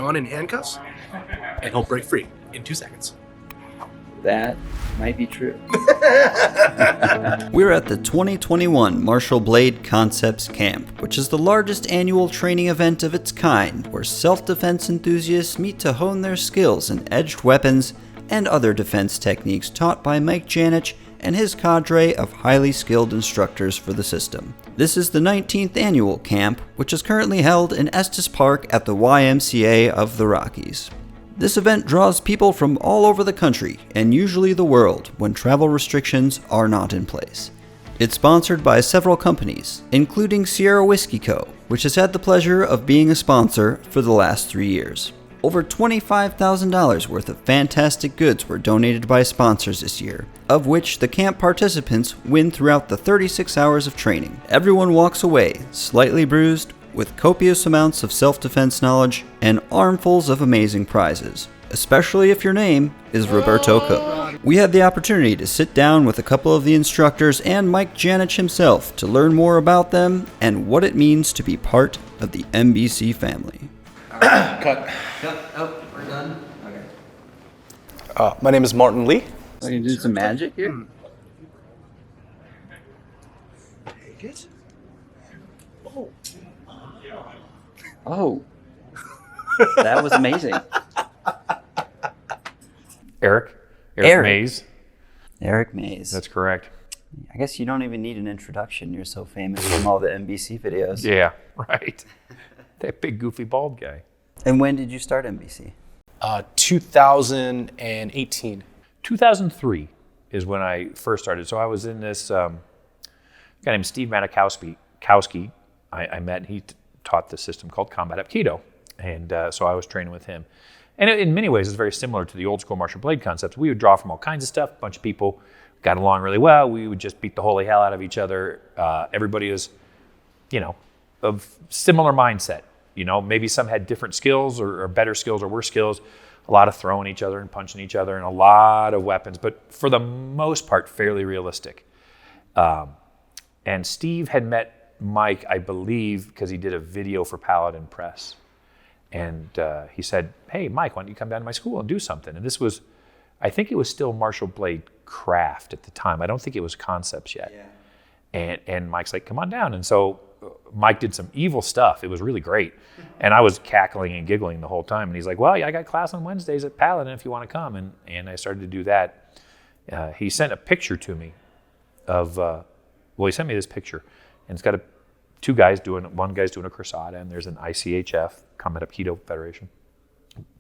John in handcuffs, and he'll break free in 2 seconds. That might be true. We're at the 2021 Martial Blade Concepts Camp, which is the largest annual training event of its kind, where self-defense enthusiasts meet to hone their skills in edged weapons and other defense techniques taught by Mike Janich and his cadre of highly skilled instructors for the system. This is the 19th annual camp, which is currently held in Estes Park at the YMCA of the Rockies. This event draws people from all over the country, and usually the world, when travel restrictions are not in place. It's sponsored by several companies, including Sierra Whiskey Co., which has had the pleasure of being a sponsor for the last 3 years. Over $25,000 worth of fantastic goods were donated by sponsors this year, of which the camp participants win throughout the 36 hours of training. Everyone walks away slightly bruised, with copious amounts of self-defense knowledge and armfuls of amazing prizes, especially if your name is Roberto Cook. We had the opportunity to sit down with a couple of the instructors and Mike Janich himself to learn more about them and what it means to be part of the MBC family. Cut. Oh, we're done? Okay. My name is Martin Lee. So you do some magic here? Take it. Oh. That was amazing. Eric Eric. Mays. Eric Mays. That's correct. I guess you don't even need an introduction. You're so famous from all the NBC videos. Yeah, right. That big goofy bald guy. And when did you start NBC? 2018. 2003 is when I first started. So I was in this guy named Steve Manikowski. I met, and he taught this system called Combat Aikido. And so I was training with him. And in many ways, it's very similar to the old school martial blade concepts. We would draw from all kinds of stuff. A bunch of people got along really well. We would just beat the holy hell out of each other. Everybody was, of similar mindset. Maybe some had different skills or better skills or worse skills. A lot of throwing each other and punching each other and a lot of weapons, but for the most part, fairly realistic. And Steve had met Mike, I believe, because he did a video for Paladin Press. And he said, hey, Mike, why don't you come down to my school and do something? And this was, I think it was still Martial Blade Craft at the time. I don't think it was Concepts yet. Yeah. And Mike's like, come on down. And so Mike did some evil stuff. It was really great. And I was cackling and giggling the whole time. And he's like, well, yeah, I got class on Wednesdays at Paladin if you want to come. And I started to do that. He sent a picture to me of, he sent me this picture. And it's got one guy's doing a Kursada, and there's an ICHF, Combat Aikido Federation,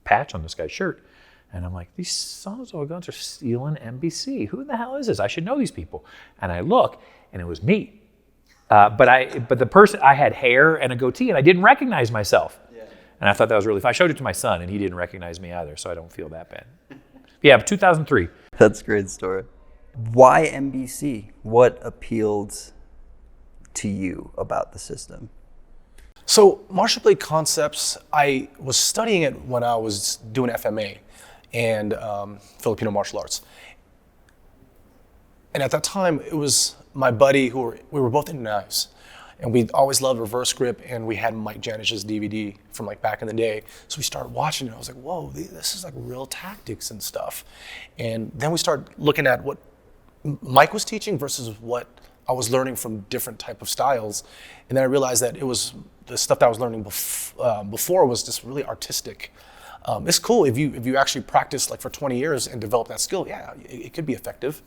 patch on this guy's shirt. And I'm like, these sons of guns are stealing NBC. Who the hell is this? I should know these people. And I look, and it was me. But the person, I had hair and a goatee, and I didn't recognize myself. Yeah. And I thought that was really fun. I showed it to my son, and he didn't recognize me either, so I don't feel that bad. Yeah, but 2003. That's a great story. Why NBC? What appealed to you about the system? So Martial Blade Concepts, I was studying it when I was doing FMA and Filipino martial arts. And at that time, it was my buddy we were both into knives. And we always loved reverse grip, and we had Mike Janich's DVD from back in the day. So we started watching it. I was like, whoa, this is real tactics and stuff. And then we started looking at what Mike was teaching versus what I was learning from different type of styles. And then I realized that it was the stuff that I was learning before was just really artistic. It's cool if you actually practice for 20 years and develop that skill. Yeah, it could be effective.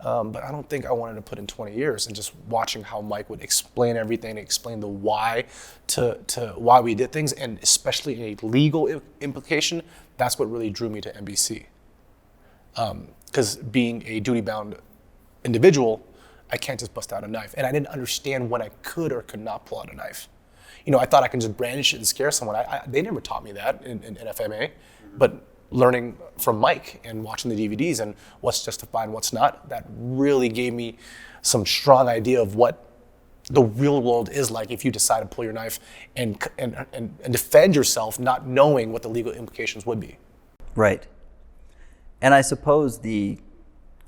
But I don't think I wanted to put in 20 years, and just watching how Mike would explain everything, explain the why to why we did things, and especially a legal implication, that's what really drew me to NBC. Because being a duty-bound individual, I can't just bust out a knife. And I didn't understand when I could or could not pull out a knife. I thought I could just brandish it and scare someone. They never taught me that in FMA, but learning from Mike and watching the DVDs and what's justified and what's not, that really gave me some strong idea of what the real world is like if you decide to pull your knife and defend yourself, not knowing what the legal implications would be. Right. And I suppose the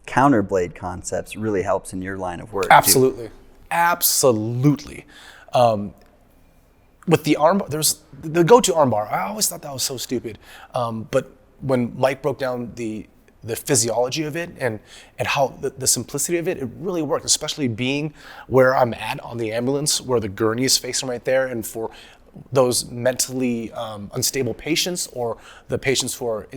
counterblade concepts really helps in your line of work. Absolutely. Too. Absolutely. with the arm, there's the go-to arm bar. I always thought that was so stupid. But when Mike broke down the physiology of it and how the simplicity of it, it really worked, especially being where I'm at on the ambulance, where the gurney is facing right there. And for those mentally unstable patients or the patients who are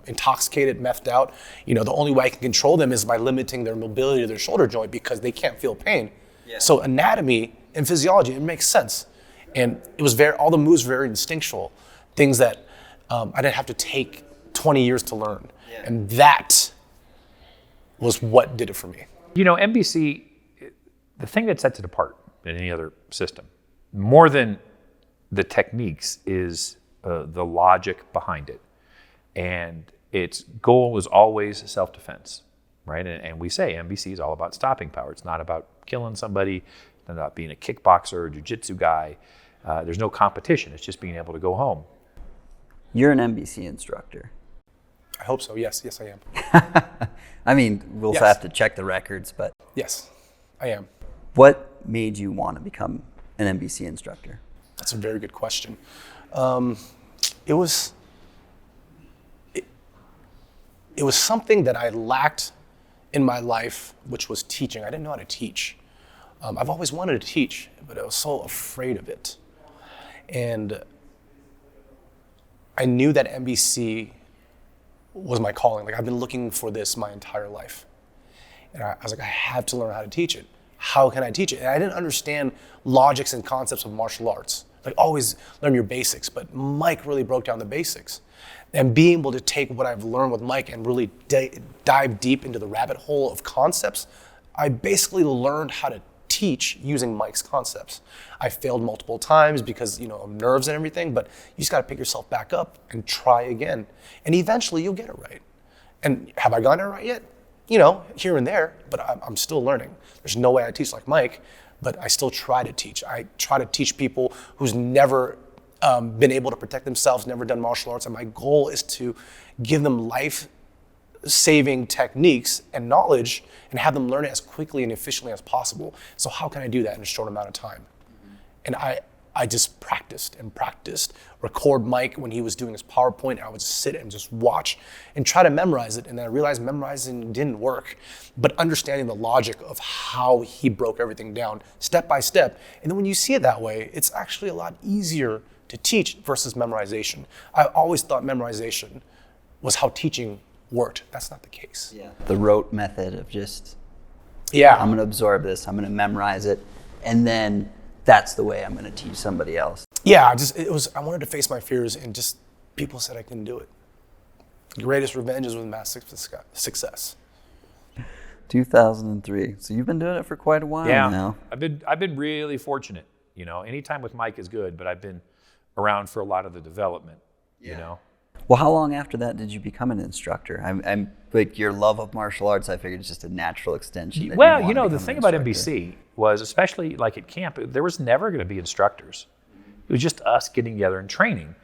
intoxicated, methed out, the only way I can control them is by limiting their mobility to their shoulder joint because they can't feel pain. Yeah. So anatomy and physiology, it makes sense. And it was all the moves were very instinctual, things that I didn't have to take 20 years to learn. Yeah. And that was what did it for me. MBC, the thing that sets it apart than any other system, more than the techniques, is the logic behind it. And its goal is always self-defense, right? And we say MBC is all about stopping power. It's not about killing somebody, it's not about being a kickboxer or jiu-jitsu guy. There's no competition. It's just being able to go home. You're an MBC instructor. I hope so. Yes, I am. I mean, we'll Yes. have to check the records, but Yes, I am. what made you want to become an MBC instructor? That's a very good question. It was something that I lacked in my life, which was teaching. I didn't know how to teach. I've always wanted to teach, but I was so afraid of it. And I knew that MBC was my calling. Like, I've been looking for this my entire life. And I was like, I have to learn how to teach it. How can I teach it? And I didn't understand logics and concepts of martial arts. Like, always learn your basics, but Mike really broke down the basics. And being able to take what I've learned with Mike and really dive deep into the rabbit hole of concepts, I basically learned how to teach using Mike's concepts. I failed multiple times because, of nerves and everything, but you just got to pick yourself back up and try again. And eventually you'll get it right. And have I gotten it right yet? Here and there, but I'm still learning. There's no way I teach like Mike, but I still try to teach. I try to teach people who's never been able to protect themselves, never done martial arts, and my goal is to give them life-saving techniques and knowledge and have them learn it as quickly and efficiently as possible. So how can I do that in a short amount of time? And I just practiced, record Mike when he was doing his PowerPoint. I would sit and just watch and try to memorize it. And then I realized memorizing didn't work, but understanding the logic of how he broke everything down step by step. And then when you see it that way, it's actually a lot easier to teach versus memorization. I always thought memorization was how teaching worked. That's not the case. Yeah. The rote method of just, Yeah. I'm going to absorb this, I'm going to memorize it, and then that's the way I'm going to teach somebody else. Yeah, I wanted to face my fears, and just people said I couldn't do it. The greatest revenge is with massive success. 2003. So you've been doing it for quite a while now. I've been really fortunate. Anytime with Mike is good, but I've been around for a lot of the development. Well, how long after that did you become an instructor? I'm like, your love of martial arts, I figured, it's just a natural extension. Well, the thing about MBC was, especially like at camp, there was never going to be instructors. It was just us getting together and training,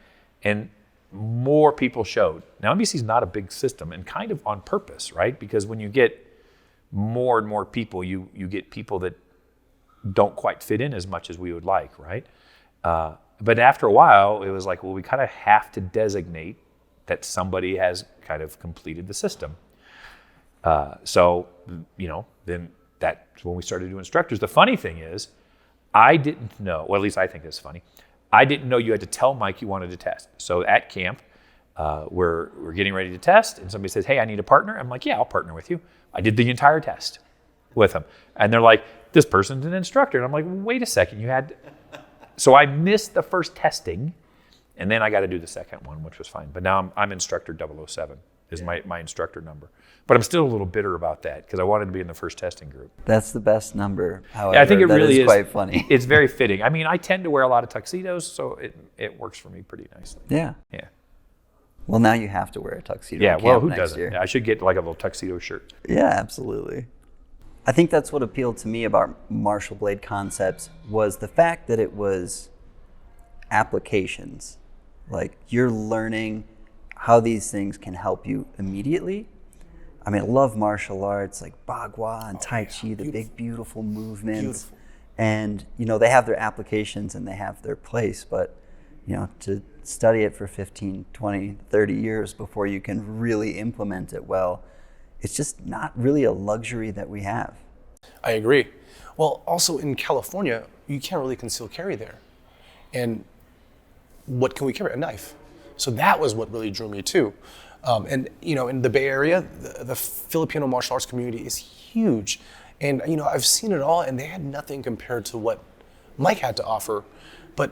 and more people showed. Now, MBC is not a big system, and kind of on purpose, right? Because when you get more and more people, you get people that don't quite fit in as much as we would like, right? But after a while, it was like, well, we kind of have to designate that somebody has kind of completed the system. Then that's when we started doing instructors. The funny thing is, I didn't know, well, at least I think it's funny, I didn't know you had to tell Mike you wanted to test. So at camp, we're getting ready to test, and somebody says, hey, I need a partner. I'm like, yeah, I'll partner with you. I did the entire test with them. And they're like, this person's an instructor. And I'm like, wait a second, so I missed the first testing, and then I got to do the second one, which was fine. But now I'm instructor 007 is my instructor number. But I'm still a little bitter about that because I wanted to be in the first testing group. That's the best number. However, yeah, I think it really is quite funny. It's very fitting. I mean, I tend to wear a lot of tuxedos, so it works for me pretty nicely. Yeah. Yeah. Well, now you have to wear a tuxedo. Yeah. at Well, camp who next doesn't? year. Yeah, I should get like a little tuxedo shirt. Yeah, absolutely. I think that's what appealed to me about Martial Blade Concepts was the fact that it was applications. Like, you're learning how these things can help you immediately. I mean, I love martial arts like Bagua and Tai Chi, the big, beautiful movements. Beautiful. And, they have their applications and they have their place, but, to study it for 15, 20, 30 years before you can really implement it well, it's just not really a luxury that we have. I agree. Well, also in California, you can't really conceal carry there. And what can we carry? A knife. So that was what really drew me too. And in the Bay Area, the Filipino martial arts community is huge. And I've seen it all, and they had nothing compared to what Mike had to offer. But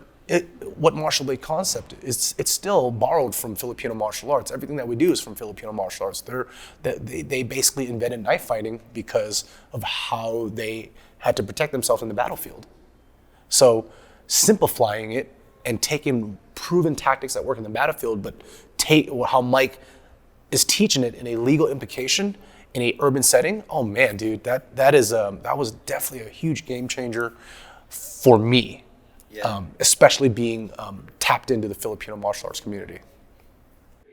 what martial blade concept is, it's still borrowed from Filipino martial arts. Everything that we do is from Filipino martial arts. They basically invented knife fighting because of how they had to protect themselves in the battlefield. So simplifying it and taking proven tactics that work in the battlefield, but take how Mike is teaching it in a legal implication in a urban setting. Oh man, dude, that was definitely a huge game changer for me. Yeah. Especially being tapped into the Filipino martial arts community.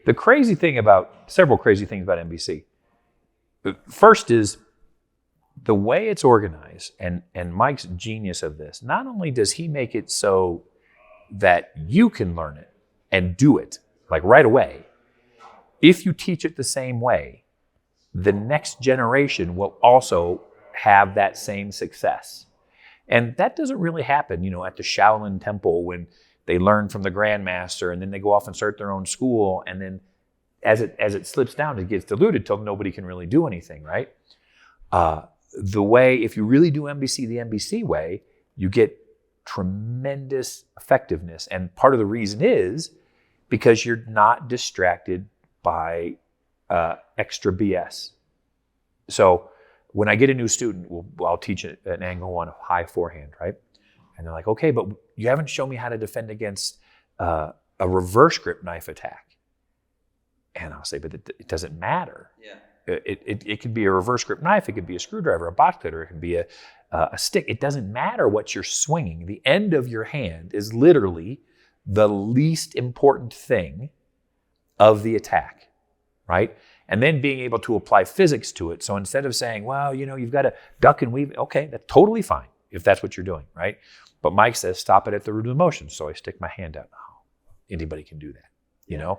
Several crazy things about MBC. First is the way it's organized, and Mike's genius of this. Not only does he make it so that you can learn it and do it like right away, if you teach it the same way, the next generation will also have that same success. And that doesn't really happen, at the Shaolin Temple when they learn from the Grandmaster and then they go off and start their own school. And then as it slips down, it gets diluted till nobody can really do anything, right? If you really do MBC the MBC way, you get tremendous effectiveness. And part of the reason is because you're not distracted by extra BS. So when I get a new student, I'll teach an angle on a high forehand, right? And they're like, okay, but you haven't shown me how to defend against a reverse grip knife attack. And I'll say, but it doesn't matter. Yeah. It could be a reverse grip knife, it could be a screwdriver, a box cutter, it could be a stick. It doesn't matter what you're swinging. The end of your hand is literally the least important thing of the attack, right? And then being able to apply physics to it. So instead of saying, well, you've got to duck and weave, okay, that's totally fine if that's what you're doing, right? But Mike says, stop it at the root of the motion. So I stick my hand out. Oh, anybody can do that,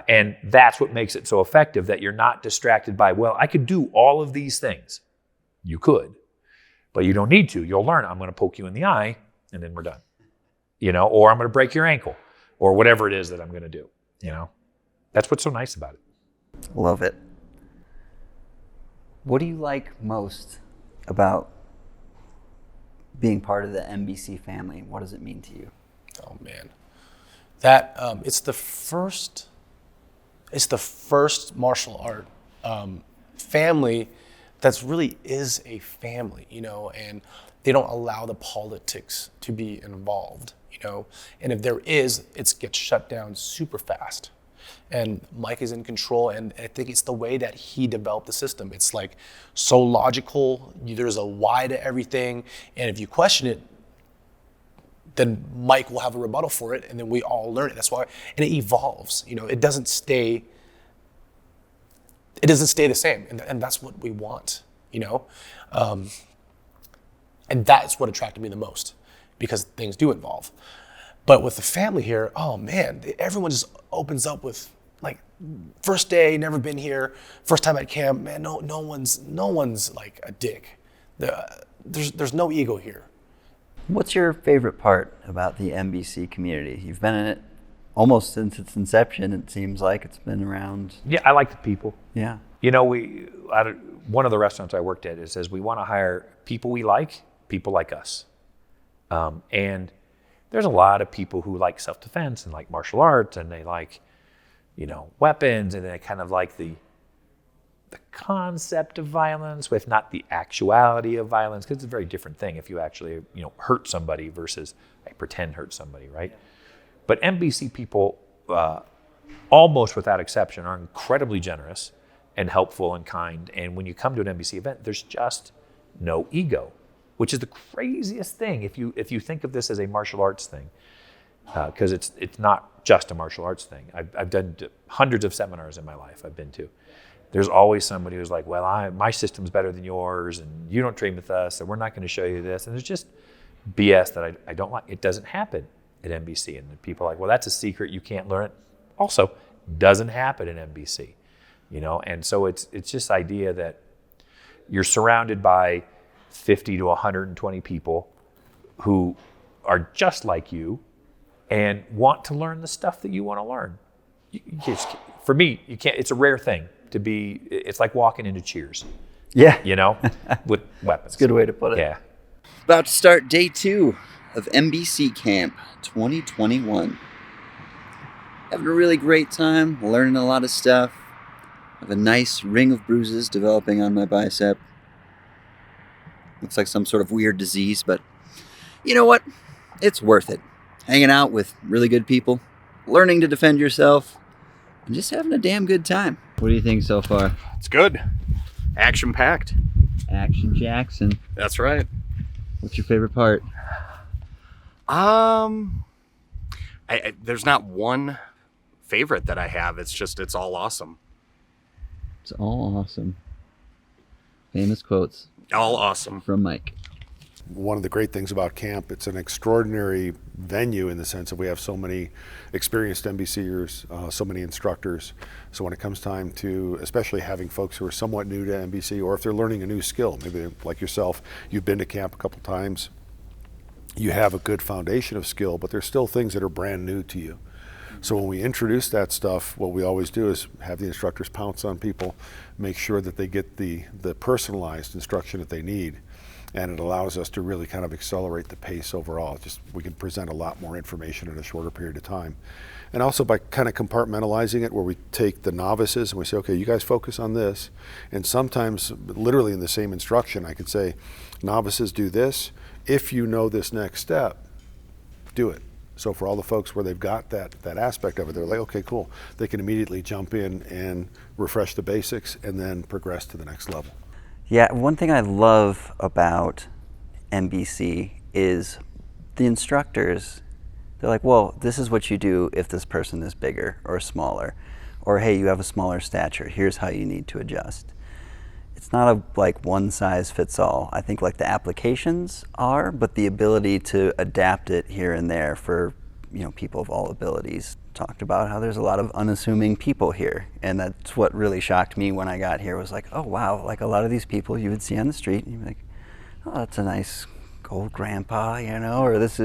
And that's what makes it so effective, that you're not distracted by, well, I could do all of these things. You could, but you don't need to. You'll learn, I'm going to poke you in the eye and then we're done, or I'm going to break your ankle or whatever it is that I'm going to do, That's what's so nice about it. Love it. What do you like most about being part of the MBC family? What does it mean to you? Oh man, that it's the first martial art family that's really is a family, and they don't allow the politics to be involved, and if there is, it gets shut down super fast. And Mike is in control, and I think it's the way that he developed the system. It's like so logical. There's a why to everything, and if you question it, then Mike will have a rebuttal for it, and then we all learn it. That's why, and it evolves. It doesn't stay. It doesn't stay the same, and that's what we want. And that's what attracted me the most, because things do evolve. But with the family here, oh man, everyone just opens up with like, first day, never been here, first time at camp, man, no one's like a dick. There's no ego here. What's your favorite part about the MBC community? You've been in it almost since its inception. It seems like it's been around. Yeah, I like the people. Yeah. One of the restaurants I worked at, it says we want to hire people we like, people like us. And there's a lot of people who like self-defense and like martial arts, and they like, weapons, and they kind of like the concept of violence with not the actuality of violence, because it's a very different thing if you actually, hurt somebody versus I pretend hurt somebody, right? Yeah. But MBC people, almost without exception, are incredibly generous and helpful and kind. And when you come to an MBC event, there's just no ego, which is the craziest thing if you think of this as a martial arts thing, because it's not just a martial arts thing. I've done hundreds of seminars in my life I've been to. there's always somebody who's like, well, my system's better than yours, and you don't train with us, and we're not going to show you this. And there's just BS that I don't like. It doesn't happen at MBC. And people are like, well, that's a secret. You can't learn it. Also, doesn't happen at MBC, you know? And so it's this idea that you're surrounded by 50 to 120 people who are just like you and want to learn the stuff that you want to learn. For me, you can't, it's a rare thing to be, it's like walking into Cheers. Yeah. You know, with weapons. That's a good way to put it. Yeah. About to start day 2 of MBC Camp 2021. Having a really great time, learning a lot of stuff. I have a nice ring of bruises developing on my bicep. Looks like some sort of weird disease, but you know what? It's worth it. Hanging out with really good people, learning to defend yourself, and just having a damn good time. What do you think so far? It's good. Action-packed. Action Jackson. That's right. What's your favorite part? There's not one favorite that I have. It's all awesome. It's all awesome. Famous quotes All awesome. from Mike. One of the great things about camp, it's an extraordinary venue in the sense that we have so many experienced MBCers, so many instructors. So when it comes time to, especially having folks who are somewhat new to MBC, or if they're learning a new skill, maybe like yourself, you've been to camp a couple times, you have a good foundation of skill, but there's still things that are brand new to you. So when we introduce that stuff, what we always do is have the instructors pounce on people, make sure that they get the personalized instruction that they need. And it allows us to really kind of accelerate the pace overall. Just we can present a lot more information in a shorter period of time. And also by kind of compartmentalizing it, where we take the novices and we say, okay, you guys focus on this. And sometimes literally in the same instruction, I could say, novices do this. If you know this next step, do it. So for all the folks where they've got that aspect of it, they're like, okay, cool. They can immediately jump in and refresh the basics and then progress to the next level. Yeah, one thing I love about MBC is the instructors. They're like, well, this is what you do if this person is bigger or smaller. Or, hey, you have a smaller stature. Here's how you need to adjust. It's not a like one size fits all. I think like the applications are, but the ability to adapt it here and there for, you know, people of all abilities. Talked about how there's a lot of unassuming people here, and that's what really shocked me when I got here. Was like, oh wow, like a lot of these people you would see on the street, and you'd be like, oh, that's a nice old grandpa, you know, or this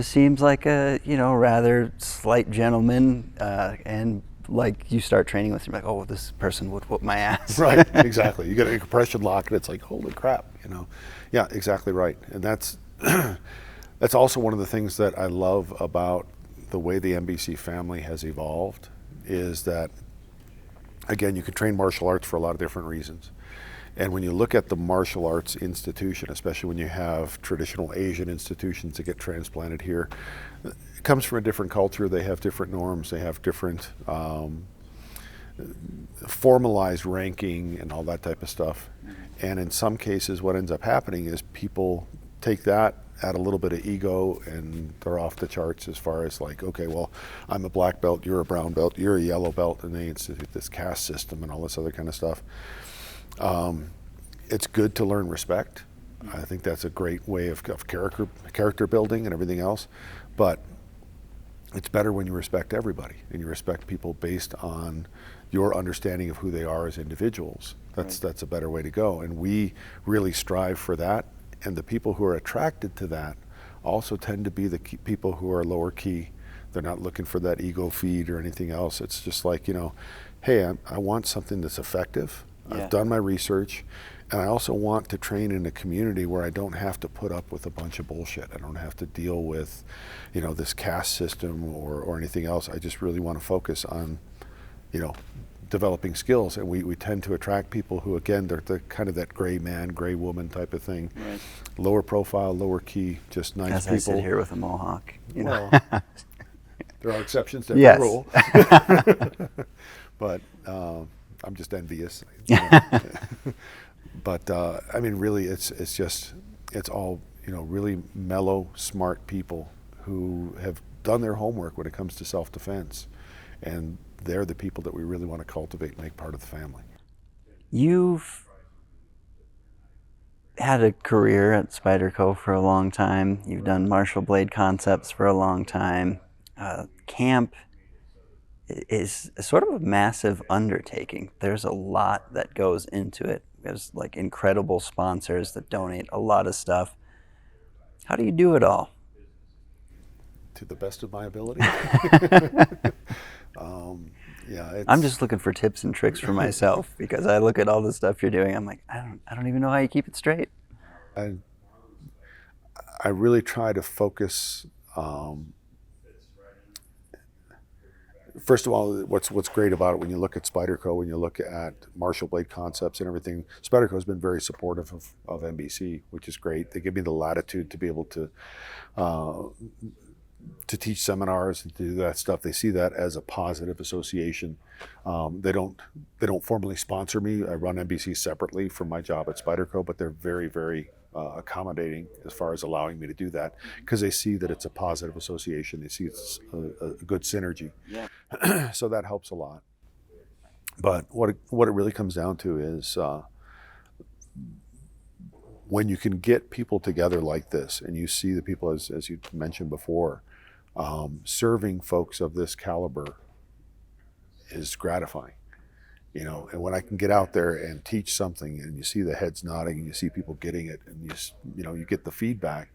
seems like a, you know, rather slight gentleman, and like you start training with him, like, oh, this person would whoop my ass. Right, exactly. You get a compression lock, and it's like, holy crap, you know. Yeah, exactly right. And that's that's also one of the things that I love about the way the MBC family has evolved is that, again, you can train martial arts for a lot of different reasons. And when you look at the martial arts institution, especially when you have traditional Asian institutions that get transplanted here, it comes from a different culture. They have different norms. They have different formalized ranking and all that type of stuff. And in some cases, what ends up happening is people take that, add a little bit of ego, and they're off the charts as far as like, okay, well, I'm a black belt, you're a brown belt, you're a yellow belt, and they institute this caste system and all this other kind of stuff. It's good to learn respect. I think that's a great way of character building and everything else, but it's better when you respect everybody and you respect people based on your understanding of who they are as individuals. That's a better way to go, and we really strive for that. And the people who are attracted to that also tend to be the people who are lower key. They're not looking for that ego feed or anything else. It's just like, you know, hey, I want something that's effective. Yeah. I've done my research, and I also want to train in a community where I don't have to put up with a bunch of bullshit. I don't have to deal with, you know, this caste system or anything else. I just really want to focus on, you know, developing skills, and we tend to attract people who, again, they're kind of that gray man, gray woman type of thing. Right. Lower profile, lower key, just nice people. As I sit here with a mohawk, you know. Well, there are exceptions to every rule. But I'm just envious. You know. But I mean, really, it's all, you know, really mellow, smart people who have done their homework when it comes to self-defense, and they're the people that we really want to cultivate and make part of the family. You've had a career at Spyderco for a long time. You've done Marshall Blade Concepts for a long time. Camp is sort of a massive undertaking. There's a lot that goes into it. There's like incredible sponsors that donate a lot of stuff. How do you do it all? To the best of my ability. Yeah, I'm just looking for tips and tricks for myself because I look at all the stuff you're doing. I'm like, I don't even know how you keep it straight. I really try to focus. First of all, what's great about it when you look at Spyderco, when you look at Marshall Blade Concepts and everything, Spyderco has been very supportive of MBC, which is great. They give me the latitude to be able to teach seminars and to do that stuff. They see that as a positive association. They don't formally sponsor me. I run MBC separately from my job at Spyderco, but they're very, very accommodating as far as allowing me to do that because they see that it's a positive association. They see it's a good synergy. Yeah. So that helps a lot. But what it really comes down to is when you can get people together like this, and you see the people, as you mentioned before, serving folks of this caliber is gratifying, you know. And when I can get out there and teach something, and you see the heads nodding, and you see people getting it, and you get the feedback,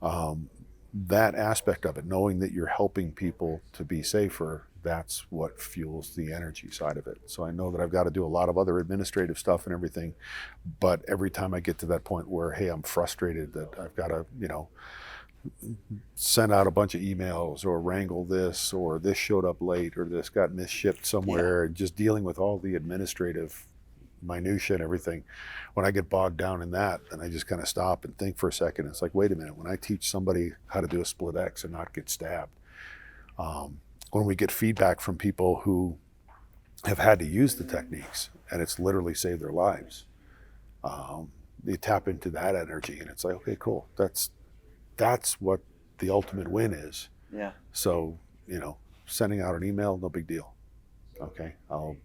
that aspect of it, knowing that you're helping people to be safer, that's what fuels the energy side of it. So I know that I've got to do a lot of other administrative stuff and everything, but every time I get to that point where, hey, I'm frustrated that I've got to, send out a bunch of emails or wrangle this, or this showed up late, or this got misshipped somewhere, and just dealing with all the administrative minutia and everything. When I get bogged down in that, then I just kind of stop and think for a second. It's like, wait a minute, when I teach somebody how to do a split X and not get stabbed, when we get feedback from people who have had to use the techniques and it's literally saved their lives, they tap into that energy, and it's like, okay, cool. That's what the ultimate win is. Yeah. So, sending out an email, no big deal. Okay, I'll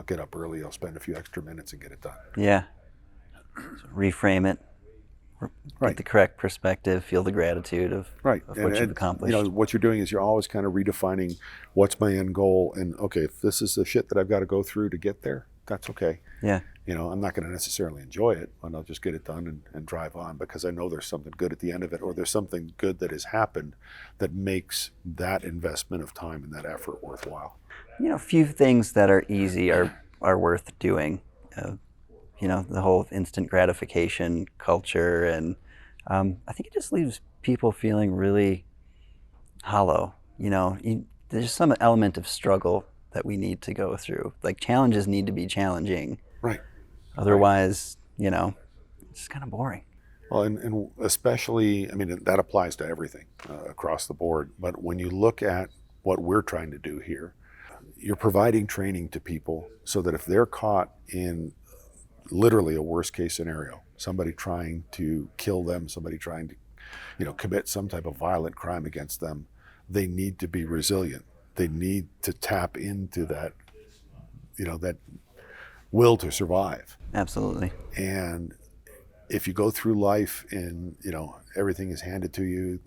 get up early. I'll spend a few extra minutes and get it done. Yeah. So reframe it. Get the correct perspective. Feel the gratitude of what you've accomplished. What you're doing is you're always kind of redefining what's my end goal. And okay, if this is the shit that I've got to go through to get there, that's okay. Yeah. I'm not going to necessarily enjoy it, and I'll just get it done and drive on, because I know there's something good at the end of it, or there's something good that has happened that makes that investment of time and that effort worthwhile. Few things that are easy are worth doing. The whole instant gratification culture, and I think it just leaves people feeling really hollow. There's some element of struggle that we need to go through. Like, challenges need to be challenging. Right. Otherwise, it's just kind of boring. Well, and especially, that applies to everything across the board. But when you look at what we're trying to do here, you're providing training to people so that if they're caught in literally a worst case scenario, somebody trying to kill them, somebody trying to, commit some type of violent crime against them, they need to be resilient. They need to tap into that, that will to survive. Absolutely. And if you go through life and, everything is handed to you,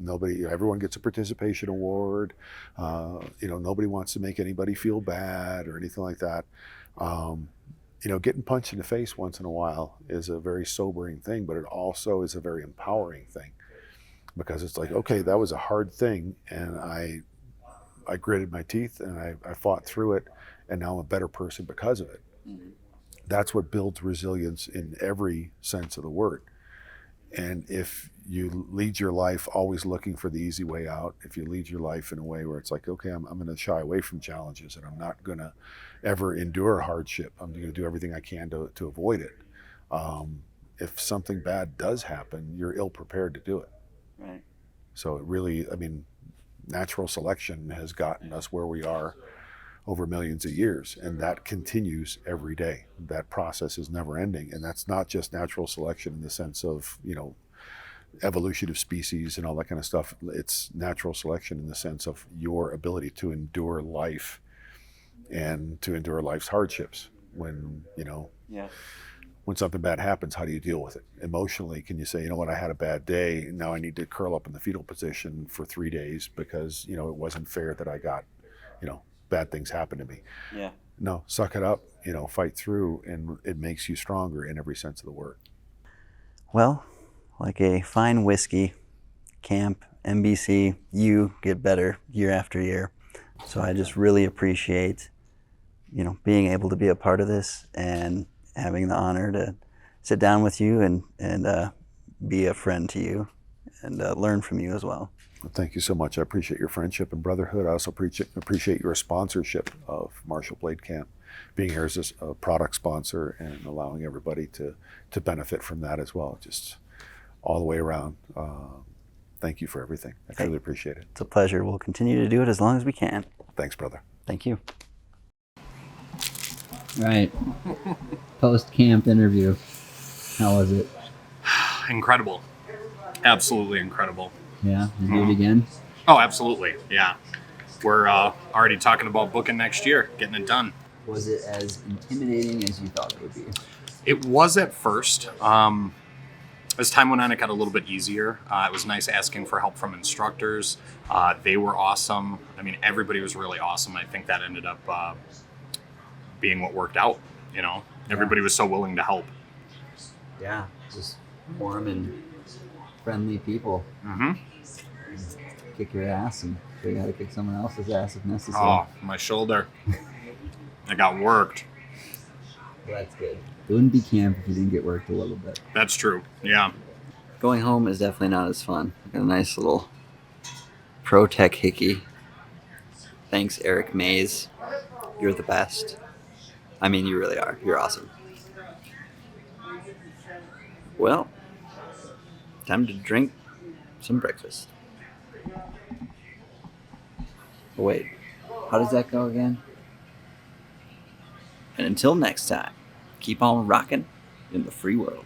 everyone gets a participation award, nobody wants to make anybody feel bad or anything like that. Getting punched in the face once in a while is a very sobering thing, but it also is a very empowering thing, because it's like, okay, that was a hard thing, and I gritted my teeth and I fought through it, and now I'm a better person because of it. Mm-hmm. That's what builds resilience in every sense of the word. And if you lead your life always looking for the easy way out, if you lead your life in a way where it's like, okay, I'm going to shy away from challenges, and I'm not going to ever endure hardship, I'm going to do everything I can to avoid it. If something bad does happen, you're ill prepared to do it. Right. So it really, natural selection has gotten us where we are over millions of years, and that continues every day. That process is never ending, and that's not just natural selection in the sense of, evolution of species and all that kind of stuff. It's natural selection in the sense of your ability to endure life and to endure life's hardships. when, Yeah. when something bad happens, how do you deal with it? Emotionally, can you say, you know what, I had a bad day, now I need to curl up in the fetal position for 3 days because, it wasn't fair that I got, bad things happen to me. Yeah. No, suck it up, fight through, and it makes you stronger in every sense of the word. Well, like a fine whiskey, camp, MBC, you get better year after year. So I just really appreciate, being able to be a part of this and having the honor to sit down with you and be a friend to you and learn from you as well. Well, thank you so much. I appreciate your friendship and brotherhood. I also appreciate your sponsorship of Marshall Blade Camp, being here as a product sponsor and allowing everybody to benefit from that as well. Just all the way around. Thank you for everything. I truly appreciate it. It's a pleasure. We'll continue to do it as long as we can. Thanks, brother. Thank you. Right. Post-camp interview. How was it? Incredible. Absolutely incredible. Yeah, you do it again? Oh, absolutely. Yeah. We're already talking about booking next year, getting it done. Was it as intimidating as you thought it would be? It was at first. As time went on, it got a little bit easier. It was nice asking for help from instructors. They were awesome. I mean, everybody was really awesome. I think that ended up being what worked out, Everybody was so willing to help. Yeah, just warm and friendly people. Mm-hmm. Kick your ass, and you gotta kick someone else's ass if necessary. Oh, my shoulder. I got worked. Well, that's good. It wouldn't be camp if you didn't get worked a little bit. That's true. Yeah. Going home is definitely not as fun. Got a nice little Pro Tech hickey. Thanks, Eric Mays. You're the best. I mean, you really are. You're awesome. Well, time to drink some breakfast. Oh, wait, how does that go again? And until next time, keep on rocking in the free world.